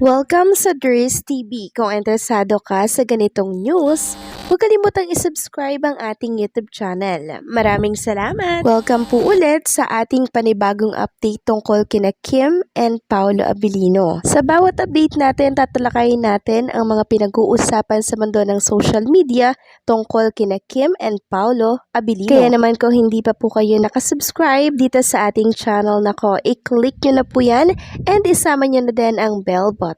Welcome sa Dris TV. Kung interesado ka sa ganitong news, huwag kalimutang isubscribe ang ating YouTube channel. Maraming salamat! Welcome po ulit sa ating panibagong update tungkol kina Kim and Paolo Abilino. Sa bawat update natin, tatalakayin natin ang mga pinag-uusapan sa mundo ng social media tungkol kina Kim and Paolo Abilino. Kaya naman kung hindi pa po kayo nakasubscribe dito sa ating channel nako, i-click nyo na po yan and isama nyo na din ang bell button.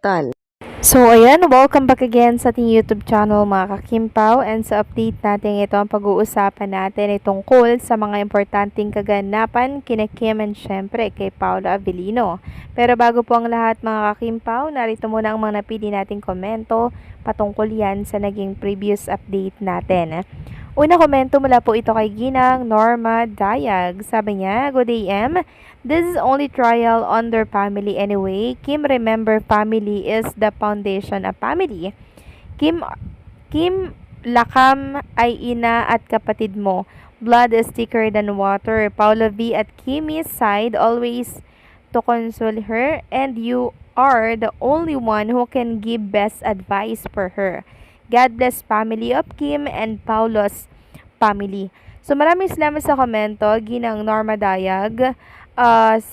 So ayan, welcome back again sa ating YouTube channel mga kakimpaw, and sa update natin ito ang pag-uusapan natin ay tungkol sa mga importanteng kaganapan kina Kim and syempre kay Paolo Abilino. Pero bago po ang lahat mga kakimpaw, narito muna ang mga napili nating komento patungkol yan sa naging previous update natin. Una komento mula po ito kay Ginang Norma Dayag. Sabi niya, "Good AM. This is only trial on their family anyway. Kim, remember family is the foundation of family. Kim Lakam ay ina at kapatid mo. Blood is thicker than water. Paolo V at Kimi's side always to console her, and you are the only one who can give best advice for her. God bless family of Kim and Paulo's family." So maraming salamat sa komento, Ginang Norma Dayag.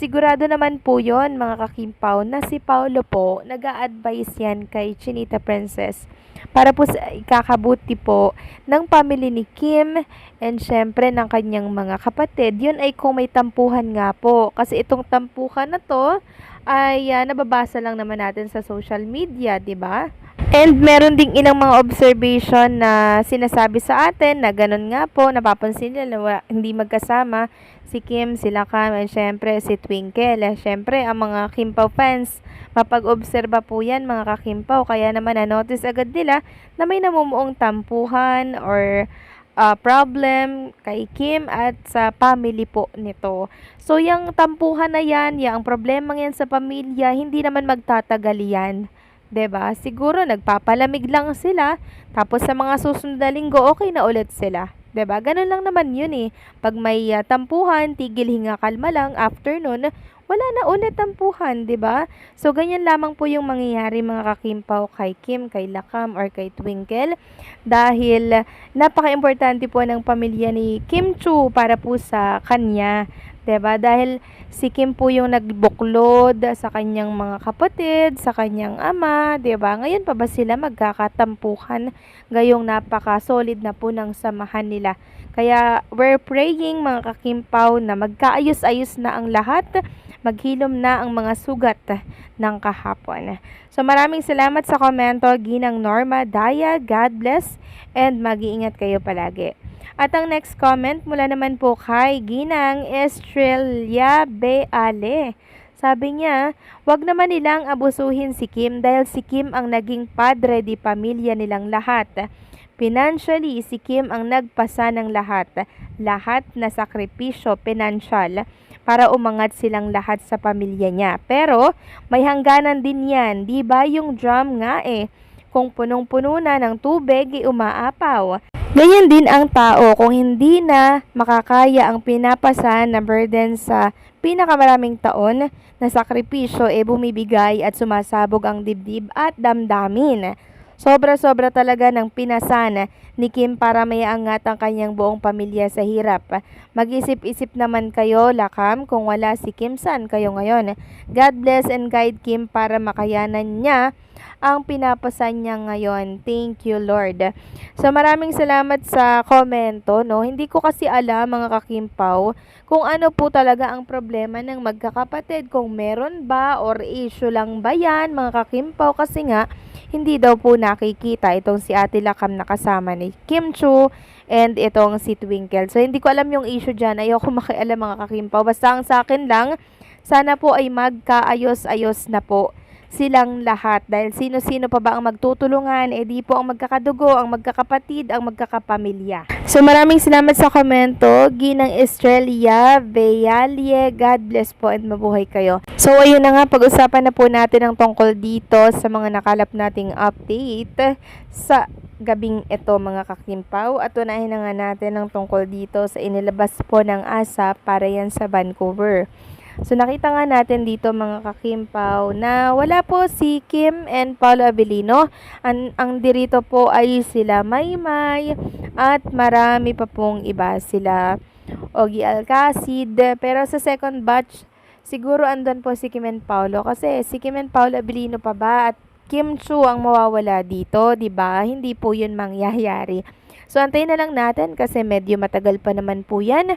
Sigurado naman po yon mga kakimpaw na si Paolo po nag-a-advise yan kay Chinita Princess para po sa ikakabuti po ng family ni Kim and syempre ng kanyang mga kapatid. Yun ay kung may tampuhan nga po, kasi itong tampuhan na to ay nababasa lang naman natin sa social media, 'di ba? And meron ding ilang mga observation na sinasabi sa atin na ganun nga po, napapansin nila hindi magkasama si Kim, si Lakam, and syempre si Twinkle. Syempre, ang mga Kimpaw fans, mapag-obserba po yan mga kakimpaw, kaya naman na-notice agad nila na may namumuong tampuhan or problem kay Kim at sa family po nito. So, yung tampuhan na yan, yung problema yan sa pamilya, hindi naman magtatagal yan. 'Di ba? Siguro nagpapalamig lang sila, tapos sa mga susunod na linggo okay na ulit sila. 'Di ba? Ganun lang naman 'yun eh. Pag may tampuhan, tigil, hinga, kalma lang, after nun, wala na ulit tampuhan, 'di ba? So ganyan lamang po yung mangyayari mga kakimpaw kay Kim, kay Lakam or kay Twinkle, dahil napaka-importante po ng pamilya ni Kim Chu para po sa kanya. 'Di ba? Dahil si Kim po yung nagbuklod sa kanyang mga kapatid, sa kanyang ama, 'di ba? Ngayon pa ba sila magkakatampuhan? Gayong napaka-solid na po ng samahan nila. Kaya we're praying mga kakimpaw na magkaayos-ayos na ang lahat, maghilom na ang mga sugat ng kahapon. So maraming salamat sa komento, Ginang Norma Daya. God bless and mag-iingat kayo palagi. At ang next comment mula naman po kay Ginang Estrella Beale. Sabi niya, wag naman nilang abusuhin si Kim dahil si Kim ang naging padre di pamilya nilang lahat. Financially, si Kim ang nagpasa ng lahat. Lahat na sakripisyo pinansyal para umangat silang lahat sa pamilya niya. Pero may hangganan din yan, di ba yung drum nga eh. Kung punong-puno na ng tubig, umaapaw. Ganyan din ang tao, kung hindi na makakaya ang pinapasa na burden sa pinakamaraming taon na sakripisyo, bumibigay at sumasabog ang dibdib at damdamin. Sobra-sobra talaga ng pinasan ni Kim para maiangat ang kanyang buong pamilya sa hirap. Mag-isip-isip naman kayo, Lakam, kung wala si Kim, saan kayo ngayon? God bless and guide Kim para makayanan niya ang pinapasan niya ngayon. Thank you, Lord. So maraming salamat sa komento, no? Hindi ko kasi alam mga kakimpaw kung ano po talaga ang problema ng magkakapatid, kung meron ba or issue lang ba yan mga kakimpaw, kasi nga hindi daw po nakikita itong si Ate Lakam na kasama ni Kim Chu and itong si Twinkle. So hindi ko alam yung issue dyan, ayoko makialam mga kakimpaw. Basta ang sa akin lang, sana po ay magkaayos-ayos na po silang lahat, dahil sino-sino pa ba ang magtutulungan, di po ang magkakadugo, ang magkakapatid, ang magkakapamilya. So maraming salamat sa komento, Ginang Estrella Bealie. God bless po and mabuhay kayo. So ayun na nga, pag-usapan na po natin ang tungkol dito sa mga nakalap nating update sa gabing ito mga kakimpaw, at unahin na nga natin ang tungkol dito sa inilabas po ng ASAP para yan sa Vancouver. So nakita nga natin dito mga kakimpaw na wala po si Kim and Paolo Abilino. Ang dirito po ay sila Maymay at marami pa pong iba, sila Ogie Alcacid. Pero sa second batch, siguro andun po si Kim and Paolo kasi si Kim and Paolo Abilino pa ba at Kim Chu ang mawawala dito, 'di ba? Hindi po 'yun mangyayari. So antayin na lang natin kasi medyo matagal pa naman po 'yan.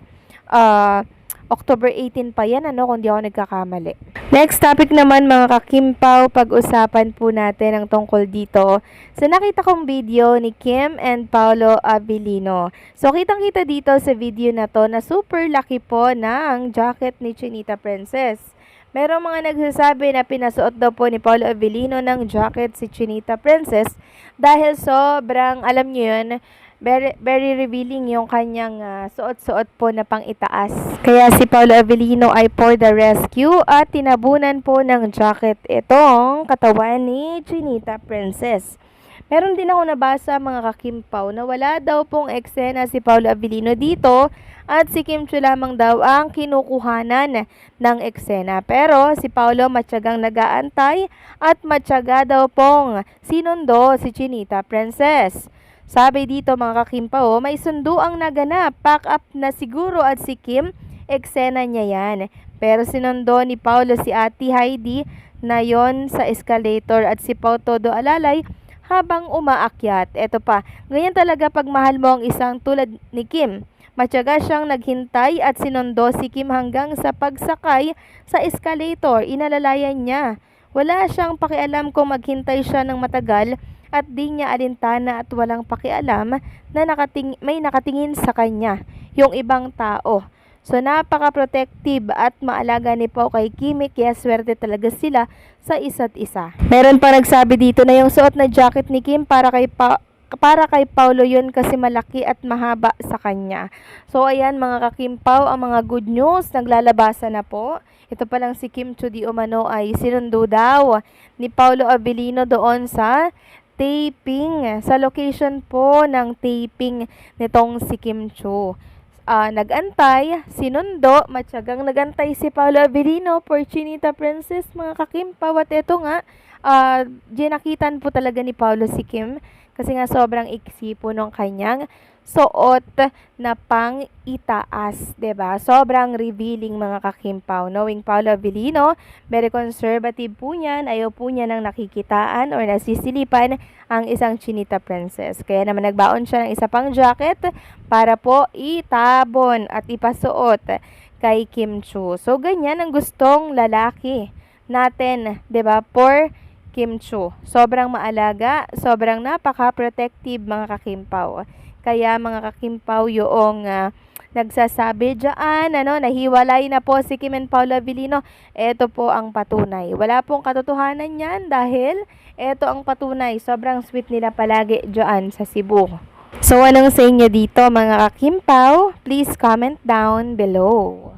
October 18 pa 'yan kung di ako nagkakamali. Next topic naman mga kakimpaw, pag-usapan po natin ang tungkol dito sa nakita kong video ni Kim and Paolo Abilino. So kitang-kita dito sa video na to na super laki po ng jacket ni Chinita Princess. Merong mga nagsasabi na pinasuot daw po ni Paolo Abilino ng jacket si Chinita Princess dahil sobrang, alam nyo yun, very revealing yung kanyang suot-suot po na pang itaas. Kaya si Paolo Abilino ay for the rescue at tinabunan po ng jacket itong katawan ni Chinita Princess. Meron din ako nabasa mga kakimpaw na wala daw pong eksena si Paolo Abilino dito at si Kim Chu lamang daw ang kinukuhanan ng eksena. Pero si Paolo matyagang nag-aantay at matyaga daw pong sinundo si Chinita Princess. Sabi dito mga kakimpaw, may sundo ang naganap, pack up na siguro at si Kim, eksena niya yan. Pero sinundo ni Paolo si Ate Heidi na yon sa escalator at si Pao todo alalay habang umaakyat. Eto pa, ganyan talaga pag mahal mo ang isang tulad ni Kim. Matyaga siyang naghintay at sinundo si Kim hanggang sa pagsakay sa escalator. Inalalayan niya. Wala siyang pakialam kung maghintay siya ng matagal at di niya alintana at walang pakialam na may nakatingin sa kanya, yung ibang tao. So napaka-protective at maalaga ni Pao kay Kimi kaya swerte talaga sila sa isa't isa. Meron pa nagsabi dito na yung suot na jacket ni Kim para kay Paolo yun kasi malaki at mahaba sa kanya. So ayan mga kakimpaw, ang mga good news naglalabasan na po. Ito pa lang si Kim Chu di umano ay sinundo daw ni Paolo Abilino doon sa taping, sa location po ng taping nitong si Kim Chu. Nagantay, sinundo, matyagang nagantay si Paolo Abilino for Chinita Princess mga kakimpaw. At ito nga, ginakitan po talaga ni Paolo si Kim kasi nga sobrang iksi po nung kanyang suot na pang itaas, 'di ba? Sobrang revealing mga kakimpaw. Knowing Paolo Abilino, very conservative po niyan, ayaw po niya nang nakikitaan or nasisilipan ang isang Chinita Princess. Kaya naman nagbaon siya ng isa pang jacket para po itabon at ipasuot kay Kim Chu. So ganyan ang gustong lalaki natin, 'di ba? For Kim Chu. Sobrang maalaga, sobrang napaka-protective mga kakimpaw. Kaya mga kakimpaw yung nagsasabi dyan, nahiwalay na po si Kim and Paolo Abilino. Ito po ang patunay. Wala pong katotohanan yan dahil ito ang patunay. Sobrang sweet nila palagi dyan sa Cebu. So anong sa inyo dito mga kakimpaw? Please comment down below.